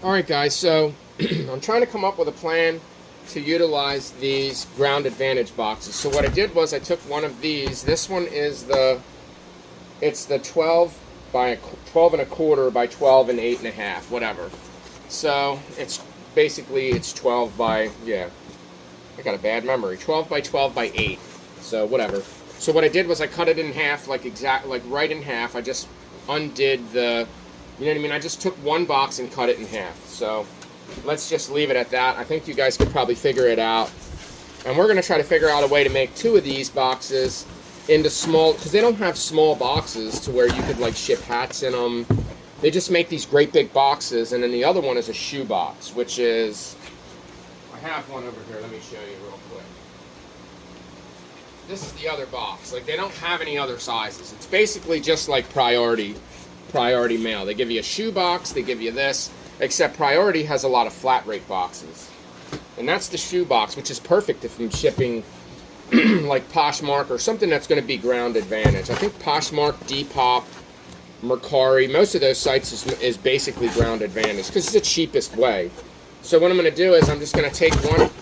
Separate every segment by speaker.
Speaker 1: Alright guys, so I'm trying to come up with a plan to utilize these Ground Advantage boxes. So what I did was I took one of these. This one is it's the 12 and a quarter by 12 and 8 and a half, whatever. So it's basically 12 by, yeah, I got a bad memory. 12 by 12 by 8. So whatever. So what I did was I cut it in half, like right in half. I just undid the, you know what I mean? I just took one box and cut it in half. So let's just leave it at that. I think you guys could probably figure it out. And we're going to try to figure out a way to make two of these boxes into small, because they don't have small boxes to where you could like ship hats in them. They just make these great big boxes. And then the other one is a shoe box, which is, I have one over here. Let me show you real quick. This is the other box. Like, they don't have any other sizes. It's basically just like Priority Mail. They give you a shoe box, they give you this, except Priority has a lot of flat rate boxes. And that's the shoe box, which is perfect if I'm shipping like Poshmark or something that's going to be Ground Advantage. I think Poshmark, Depop, Mercari, most of those sites is basically Ground Advantage because it's the cheapest way. So what I'm going to do is I'm just going to take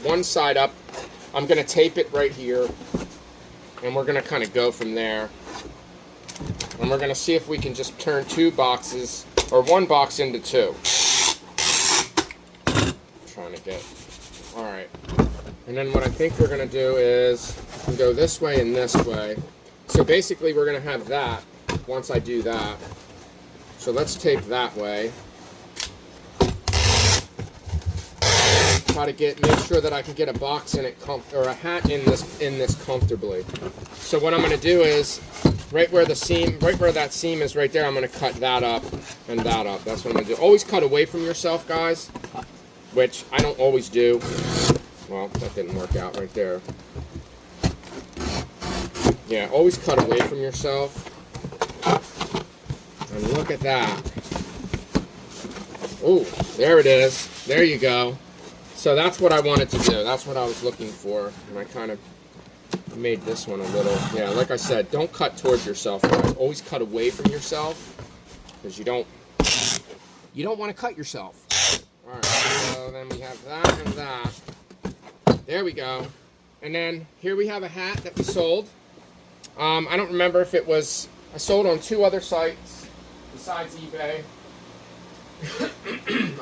Speaker 1: one side up, I'm going to tape it right here, and we're going to kind of go from there. And we're going to see if we can just turn two boxes, or one box into two. Trying to get, alright. And then what I think we're going to do is go this way and this way. So basically we're going to have that once I do that. So let's tape that way. Try to make sure that I can get a box in it, or a hat in this comfortably. So what I'm going to do is, right where that seam is right there, I'm going to cut that up and that up. That's what I'm going to do. Always cut away from yourself, guys, which I don't always do. Well, that didn't work out right there. Yeah, always cut away from yourself. And look at that. Oh, there it is. There you go. So that's what I wanted to do. That's what I was looking for. And I kind of made this one a little, yeah, like I said, don't cut towards yourself, guys. Always cut away from yourself, because you don't want to cut yourself. Alright, so then we have that and that. There we go. And then here we have a hat that we sold. I don't remember if it was, I sold on two other sites besides eBay.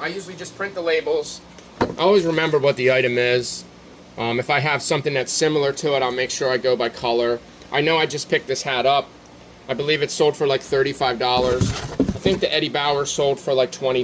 Speaker 1: I usually just print the labels. I always remember what the item is. If I have something that's similar to it, I'll make sure I go by color. I know I just picked this hat up. I believe it sold for like $35. I think the Eddie Bauer sold for like $20.